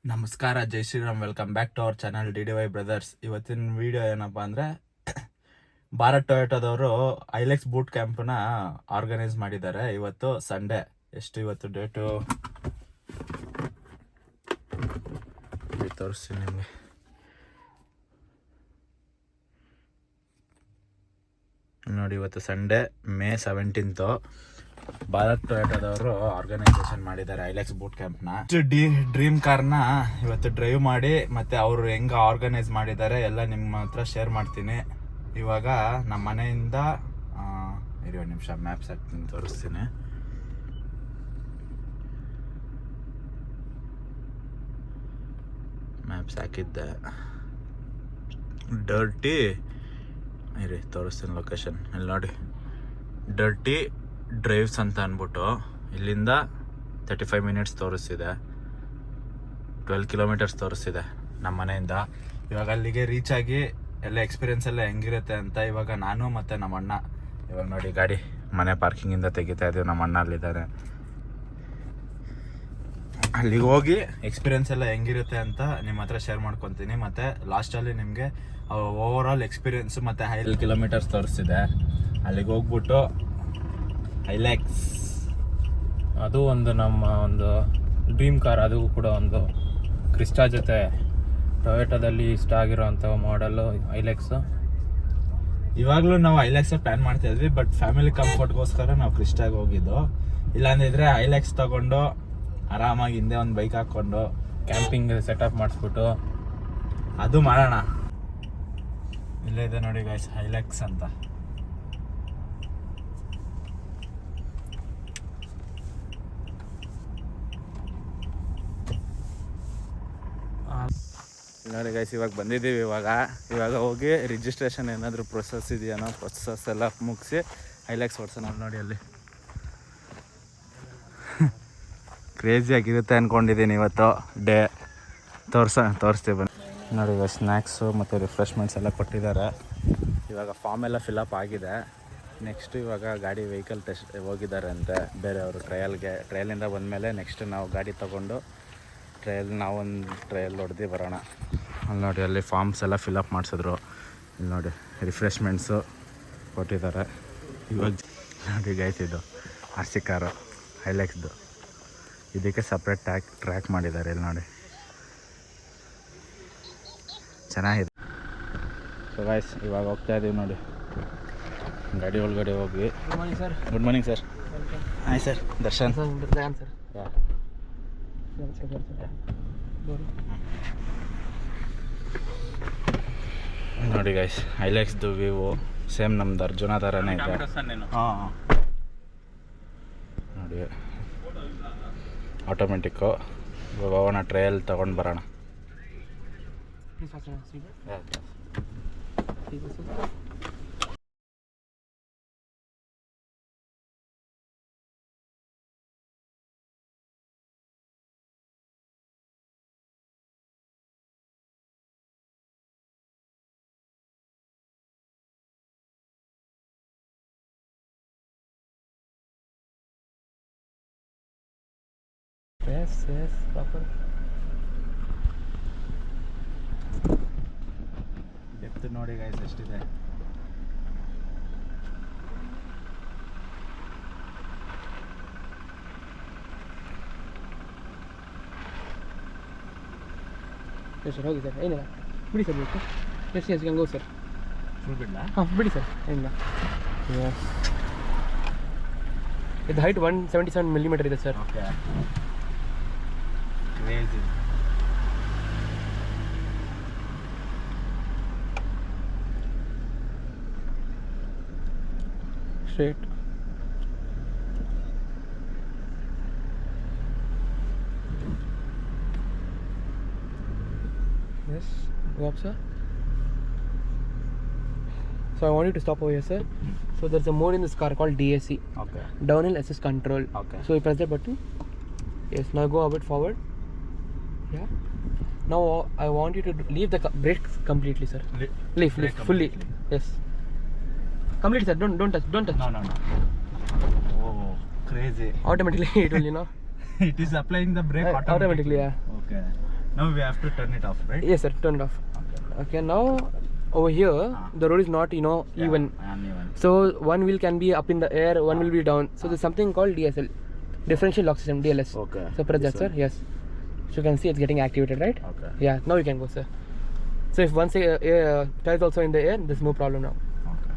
ನಮಸ್ಕಾರ, ಜೈ Shriram. Welcome back to our channel DDY brothers. ಇವತ್ತಿನ ವಿಡಿಯೋ ಏನಪ್ಪ ಅಂದರೆ, ಭಾರತ್ ಟೊಯೋಟೋದವರು ಐಲೆಕ್ಸ್ ಬೂಟ್ ಕ್ಯಾಂಪನ್ನ ಆರ್ಗನೈಸ್ ಮಾಡಿದ್ದಾರೆ. ಇವತ್ತು ಸಂಡೇ. ಎಷ್ಟು ಇವತ್ತು ಡೇಟು ತೋರಿಸ್ತೀನಿ ನಿಮಗೆ. ನೋಡಿ, ಇವತ್ತು ಸಂಡೇ ಮೇ 17. ಭಾರತ್ ಟೊಯೋಟೋದವರು ಆರ್ಗನೈಸೇಷನ್ ಮಾಡಿದ್ದಾರೆ ಐಲೆಕ್ಸ್ ಬೂಟ್ ಕ್ಯಾಂಪ್ನ. ಡ್ರೀಮ್ ಕಾರ್ನ ಇವತ್ತು ಡ್ರೈವ್ ಮಾಡಿ ಮತ್ತೆ ಅವರು ಹೆಂಗೆ ಆರ್ಗನೈಸ್ ಮಾಡಿದ್ದಾರೆ ಎಲ್ಲ ನಿಮ್ಮ ಹತ್ರ ಶೇರ್ ಮಾಡ್ತೀನಿ. ಇವಾಗ ನಮ್ಮ ಮನೆಯಿಂದ ಇರೋ ನಿಮಿಷ ಮ್ಯಾಪ್ಸ್ ಹಾಕ್ತೀನಿ, ತೋರಿಸ್ತೀನಿ. ಮ್ಯಾಪ್ಸ್ ಹಾಕಿದ್ದೆ. ಡರ್ಟಿ ಇರಿ, ತೋರಿಸ್ತೀನಿ ಲೊಕೇಶನ್. ಇಲ್ಲಿ ನೋಡಿ, ಡರ್ಟಿ ಡ್ರೈವ್ಸ್ ಅಂತ ಅಂದ್ಬಿಟ್ಟು ಇಲ್ಲಿಂದ 35 ಮಿನಿಟ್ಸ್ ತೋರಿಸ್ತಿದೆ. 12 ಕಿಲೋಮೀಟರ್ಸ್ ತೋರಿಸ್ತಿದೆ ನಮ್ಮ ಮನೆಯಿಂದ. ಇವಾಗ ಅಲ್ಲಿಗೆ ರೀಚ್ ಆಗಿ ಎಲ್ಲ ಎಕ್ಸ್ಪೀರಿಯನ್ಸ್ ಎಲ್ಲ ಹೆಂಗಿರುತ್ತೆ ಅಂತ ಇವಾಗ ನಾನು ಮತ್ತು ನಮ್ಮ ಅಣ್ಣ ಇವಾಗ ನೋಡಿ ಗಾಡಿ ಮನೆ ಪಾರ್ಕಿಂಗಿಂದ ತೆಗಿತಾ ಇದ್ದೀವಿ. ನಮ್ಮ ಅಣ್ಣ ಅಲ್ಲಿದ್ದಾರೆ. ಅಲ್ಲಿಗೆ ಹೋಗಿ ಎಕ್ಸ್ಪೀರಿಯನ್ಸ್ ಎಲ್ಲ ಹೆಂಗಿರುತ್ತೆ ಅಂತ ನಿಮ್ಮ ಹತ್ರ ಶೇರ್ ಮಾಡ್ಕೊತೀನಿ. ಮತ್ತು ಲಾಸ್ಟಲ್ಲಿ ನಿಮಗೆ ಓವರ್ ಆಲ್ ಎಕ್ಸ್ಪೀರಿಯನ್ಸು ಮತ್ತು 5 ಕಿಲೋಮೀಟರ್ಸ್ ತೋರಿಸ್ತಿದೆ. ಅಲ್ಲಿಗೆ ಹೋಗ್ಬಿಟ್ಟು ಐಲೆಕ್ಸ್ ಅದು ನಮ್ಮ ಒಂದು ಡ್ರೀಮ್ ಕಾರ್. ಅದು ಕೂಡ ಒಂದು ಕ್ರಿಸ್ಟಾ ಜೊತೆ ಟೊಯೋಟೋದಲ್ಲಿ ಇಷ್ಟ ಆಗಿರೋಂಥ ಮಾಡಲು ಐಲೆಕ್ಸ್. ಇವಾಗಲೂ ನಾವು ಐಲೆಕ್ಸ್ ಪ್ಲ್ಯಾನ್ ಮಾಡ್ತಾ ಇದ್ವಿ, ಬಟ್ ಫ್ಯಾಮಿಲಿ ಕಂಫರ್ಟ್ಗೋಸ್ಕರ ನಾವು ಕ್ರಿಸ್ಟಾಗಿ ಹೋಗಿದ್ದು. ಇಲ್ಲಾಂದಿದ್ರೆ ಐಲೆಕ್ಸ್ ತಗೊಂಡು ಆರಾಮಾಗಿ ಹಿಂದೆ ಒಂದು ಬೈಕ್ ಹಾಕ್ಕೊಂಡು ಕ್ಯಾಂಪಿಂಗ್ ಸೆಟಪ್ ಮಾಡಿಸ್ಬಿಟ್ಟು ಅದು ಮಾಡೋಣ. ಇಲ್ಲೇ ಇದೆ ನೋಡಿ ಗೈಸ್, ಐಲೆಕ್ಸ್ ಅಂತ. ನೋಡಿ ಗೈಸ್, ಇವಾಗ ಬಂದಿದ್ದೀವಿ. ಇವಾಗ ಹೋಗಿ ರಿಜಿಸ್ಟ್ರೇಷನ್ ಏನಾದರೂ ಪ್ರೊಸೆಸ್ ಇದೆಯೋ ಪ್ರೊಸೆಸ್ ಎಲ್ಲ ಮುಗಿಸಿ ಐಲೆಕ್ಸ್ ಓಡಿಸೋಣ. ನೋಡಿ ಅಲ್ಲಿ ಕ್ರೇಜಿ ಆಗಿರುತ್ತೆ ಅಂದ್ಕೊಂಡಿದ್ದೀನಿ ಇವತ್ತು ಡೇ. ತೋರಿಸ್ತೀವಿ ಬನ್ನಿ. ನೋಡಿ ಇವಾಗ ಸ್ನ್ಯಾಕ್ಸು ಮತ್ತು ರಿಫ್ರೆಶ್ಮೆಂಟ್ಸ್ ಎಲ್ಲ ಕೊಟ್ಟಿದ್ದಾರೆ. ಇವಾಗ ಫಾರ್ಮ್ ಎಲ್ಲ ಫಿಲಪ್ ಆಗಿದೆ. ನೆಕ್ಸ್ಟು ಇವಾಗ ಗಾಡಿ ವೆಹಿಕಲ್ ಟೆಸ್ಟ್ ಹೋಗಿದ್ದಾರೆ ಅಂತೆ ಬೇರೆಯವರು ಟ್ರಯಲಿಂದ ಬಂದಮೇಲೆ ನೆಕ್ಸ್ಟ್ ನಾವು ಗಾಡಿ ತೊಗೊಂಡು ನಾವೊಂದು ಟ್ರಯಲ್ ಹೊಡೆದು ಬರೋಣ. ಅಲ್ಲಿ ನೋಡಿ, ಅಲ್ಲಿ ಫಾರ್ಮ್ಸ್ ಎಲ್ಲ ಫಿಲಪ್ ಮಾಡಿಸಿದ್ರು. ಇಲ್ಲಿ ನೋಡಿ ರಿಫ್ರೆಶ್ಮೆಂಟ್ಸು ಕೊಟ್ಟಿದ್ದಾರೆ. ಇವಾಗ ನೋಡಿ ಗೈಸ್, ಇದು RC ಕಾರು ಐಲೆಕ್ಸ್ದು. ಇದಕ್ಕೆ ಸಪ್ರೇಟ್ ಟ್ರ್ಯಾಕ್ ಮಾಡಿದ್ದಾರೆ. ಇಲ್ಲಿ ನೋಡಿ, ಚೆನ್ನಾಗಿದೆ. ಸೊ ಗೈಸ್, ಇವಾಗ ಹೋಗ್ತಾ ಇದ್ದೀವಿ ನೋಡಿ ಗಾಡಿ ಒಳಗಡೆ ಹೋಗಿ. Good morning sir. Good morning sir. Hi sir, Darshan sir. ನೋಡಿ ಗೈಸ್, ಐಲೆಕ್ಸ್ದು ವ್ಯೂ ಸೇಮ್ ನಮ್ದು ಅರ್ಜುನ ಥರನೇ ಇದೆ. ಹಾಂ ನೋಡಿ, ಆಟೋಮೆಟಿಕ್ಕು. ಇವಾಗ ಹೋಗೋಣ, ಟ್ರಯಲ್ ತೊಗೊಂಡು ಬರೋಣ. Yes, proper. ಡೆಪ್ತ್ ನೋಡಿ ಗೈಸ್ ಎಷ್ಟಿದೆ. ಸರ್ ಹೋಗಿ ಸರ್, ಏನಿಲ್ಲ ಬಿಡಿ ಸರ್. ಬೇಕು ಎಸ್ ಗೋ ಸರ್. ಫುಲ್ ಬಿಡಲಾ? ಹಾಂ ಬಿಡಿ ಸರ್, ಏನಿಲ್ಲ. ಎಸ್, ಇದು ಹೈಟ್ 177 ಮಿಲಿಮೀಟರ್ ಇದೆ sir. Okay, crazy. Straight. Yes, go up sir. So I want you to stop over here sir. So there's a mode in this car called DAC. Okay. Downhill assist control. Okay. So you press the button. Yes, now go a bit forward. Yeah. Now I want you to leave the brake completely sir. Leave fully. Yes. Complete sir, don't touch. No. Oh, crazy. Automatically it will, It is applying the brake automatically, yeah. Okay. Now we have to turn it off, right? Yes, sir. Turn it off. Okay. Okay. Now over here, the road is not Yeah, even. uneven. So one wheel can be up in the air, one will be down. So there's something called DSL, differential lock system, DLS. Okay. So press This that, sir. one? Yes. So you can see it's getting activated, right? Okay. Yeah. Now you can go, sir. So if once tire is also in the air, there's no problem now. Okay.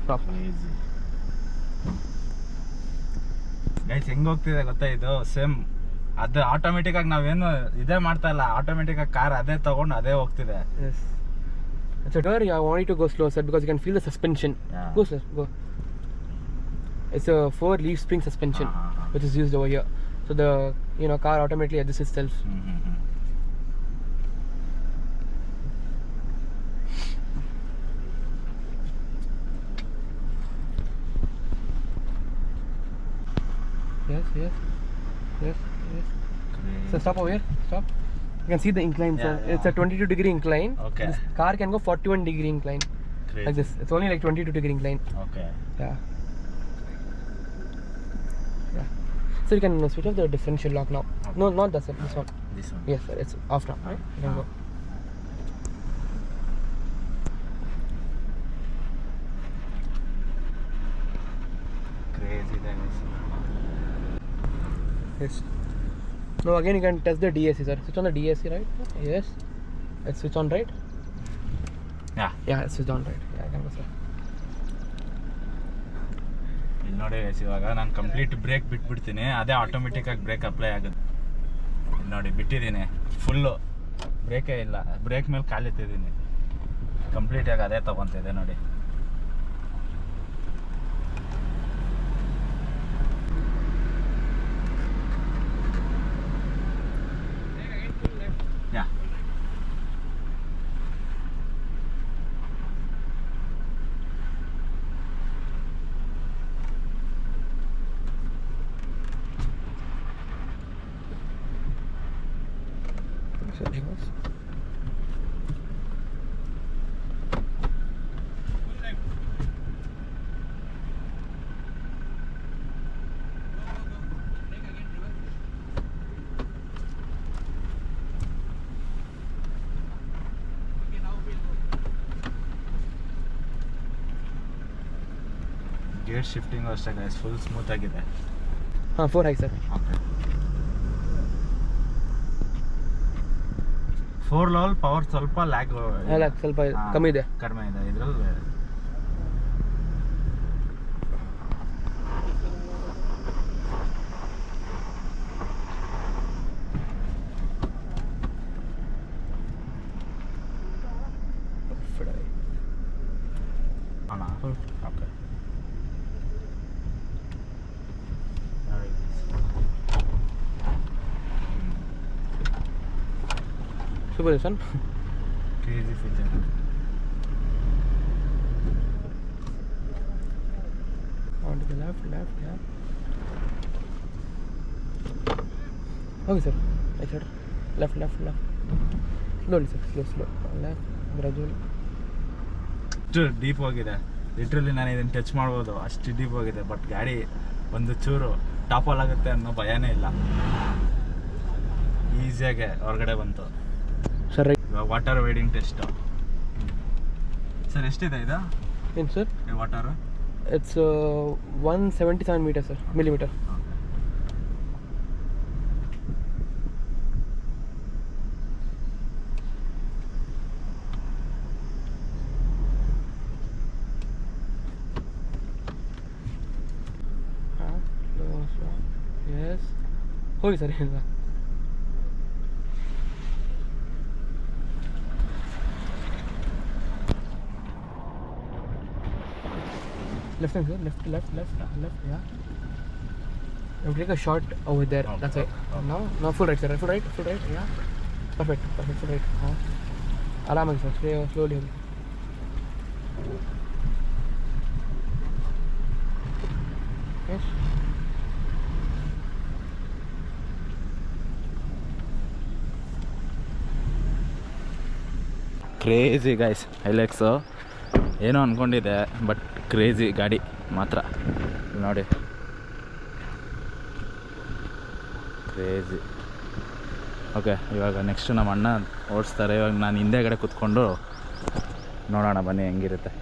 Stop. Easy. Guys ಹೆಂಗ್ ಹೋಗ್ತಿದೆ ಗೊತ್ತಾ ಇದು same ಅದು automatic ಆಗಿ ನಾವೇನು ಇದೇ ಮಾಡ್ತಾ ಇಲ್ಲ, ಆಟೋಮೆಟಿಕ್ ಆಗಿ ಕಾರ್ ಅದೇ ತಗೊಂಡು ಅದೇ ಹೋಗ್ತಿದೆ. Yes. So here I want you to go slow, sir, because you can feel the suspension. Yeah. Go, sir. Go. It's a 4 leaf spring suspension, which is used over here. So the car automatically adjusts itself. Yes. So stop over here. Stop. You can see the incline. Yeah, So yeah. it's a 22-degree incline. Okay. This car can go 41-degree incline. Crazy. Like this. It's only like 22-degree incline. Okay. Yeah. So you can switch off the differential lock now. Okay. No, not that, sir. This one. This one. Yes, sir. It's off now. Right? You can go. Crazy guys. Yes. Now again you can test the DSC, sir. Switch on the DSC, right? Yes. Let's switch on right. Yeah. Yeah, it's switch on right. Yeah, I can go, sir. ಇಲ್ಲಿ ನೋಡಿ guys, ಇವಾಗ ನಾನು complete break ಬಿಟ್ಬಿಡ್ತೀನಿ, ಅದೇ automatic ಆಗಿ break apply ಆಗುತ್ತೆ. ಇಲ್ಲಿ ನೋಡಿ ಬಿಟ್ಟಿದ್ದೀನಿ, ಫುಲ್ಲು ಬ್ರೇಕೇ ಇಲ್ಲ, ಬ್ರೇಕ್ ಮೇಲೆ ಕಾಲಿಟ್ಟಿದ್ದೀನಿ, ಕಂಪ್ಲೀಟ್ ಆಗಿ ಅದೇ ತಗೊಂತಿದೆ ನೋಡಿ. ಯಾ So reverse. ಗೇರ್ ಶಿಫ್ಟಿಂಗು ಅಷ್ಟೇ ಗೈಸ್, ಫುಲ್ ಸ್ಮೂತ್ ಆಗಿದೆ. 4 high, sir. ಓಕೆ. 4 ಲೋಲ್ ಪವರ್ ಸ್ವಲ್ಪ ಲ್ಯಾಗ್ ಸ್ವಲ್ಪ ಕಮ್ಮಿ ಇದೆ. ಕಡಿಮೆ ಇದೆ ಇದ್ರಲ್ಲಿ. ಅಣ್ಣ okay. Super, son. Crazy feature. On to the left, yeah. Okay, sir. Right side. Left. Slowly, sir. Slow. Left, gradually. ಅಷ್ಟು ಡೀಪ್ ಹೋಗಿದೆ, ಲಿಟ್ರಲಿ ನಾನು ಇದನ್ನು ಟಚ್ ಮಾಡ್ಬೋದು, ಅಷ್ಟು ಡೀಪ್ ಹೋಗಿದೆ. ಬಟ್ ಗಾಡಿ ಒಂದು ಚೂರು ಟಾಪಲ್ ಆಗುತ್ತೆ ಅನ್ನೋ ಭಯನೇ ಇಲ್ಲ, ಈಸಿಯಾಗೆ ಹೊರಗಡೆ ಬಂತು. ಸರ್ ವಾಟರ್ ವೇಡಿಂಗ್ ಟೆಸ್ಟ್ ಸರ್ ಎಷ್ಟಿದೆ ಇದು? ಏನು sir? Water it's 177 meter, sir. Millimeter. Slow. Yes. ಹೋಗಿ ಸರ್. ಇಲ್ಲ left hand, sir. Left, yeah. You take a shot over there. Okay. That's it. Okay. Now full right, sir. Full right, yeah. Perfect, full right. Aramagi, sir. Slowly. Yes. Crazy guys. Hilux ಏನೋ ಅಂದ್ಕೊಂಡಿದ್ದೆ, but crazy ಗಾಡಿ ಮಾತ್ರ ನೋಡಿ, crazy. Okay, ಇವಾಗ next ನಮ್ಮ ಅಣ್ಣ ಓಡಿಸ್ತಾರೆ. ಇವಾಗ ನಾನು ಹಿಂದೆಗಡೆ ಕೂತ್ಕೊಂಡು ನೋಡೋಣ ಬನ್ನಿ ಹೆಂಗಿರುತ್ತೆ.